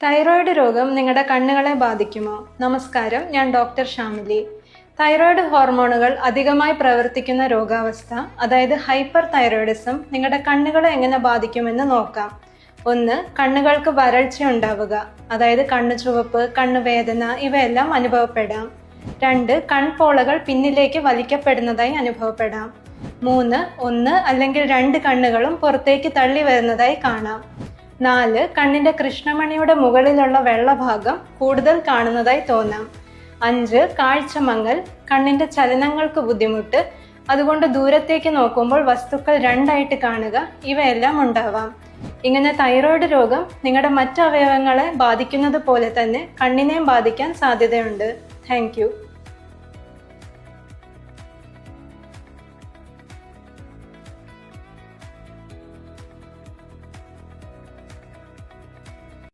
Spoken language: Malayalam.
തൈറോയ്ഡ് രോഗം നിങ്ങളുടെ കണ്ണുകളെ ബാധിക്കുമോ? നമസ്കാരം, ഞാൻ ഡോക്ടർ ഷാമിലി. തൈറോയ്ഡ് ഹോർമോണുകൾ അധികമായി പ്രവർത്തിക്കുന്ന രോഗാവസ്ഥ, അതായത് ഹൈപ്പർ തൈറോയിഡിസം, നിങ്ങളുടെ കണ്ണുകളെ എങ്ങനെ ബാധിക്കുമെന്ന് നോക്കാം. 1. കണ്ണുകൾക്ക് വരൾച്ച ഉണ്ടാവുക, അതായത് കണ്ണു ചുവപ്പ്, കണ്ണുവേദന ഇവയെല്ലാം അനുഭവപ്പെടാം. 2. കൺപോളകൾ പിന്നിലേക്ക് വലിക്കപ്പെടുന്നതായി അനുഭവപ്പെടാം. 3. 1 അല്ലെങ്കിൽ 2 കണ്ണുകളും പുറത്തേക്ക് തള്ളി വരുന്നതായി കാണാം. 4. കണ്ണിന്റെ കൃഷ്ണമണിയുടെ മുകളിലുള്ള വെള്ളഭാഗം കൂടുതൽ കാണുന്നതായി തോന്നാം. 5. കാഴ്ച മങ്ങൽ, കണ്ണിന്റെ ചലനങ്ങൾക്ക് ബുദ്ധിമുട്ട്, അതുകൊണ്ട് ദൂരത്തേക്ക് നോക്കുമ്പോൾ വസ്തുക്കൾ രണ്ടായിട്ട് കാണുക, ഇവയെല്ലാം ഉണ്ടാവാം. ഇങ്ങനെ തൈറോയ്ഡ് രോഗം നിങ്ങളുടെ മറ്റ് അവയവങ്ങളെ ബാധിക്കുന്നത് പോലെ തന്നെ കണ്ണിനെയും ബാധിക്കാൻ സാധ്യതയുണ്ട്. Thank you.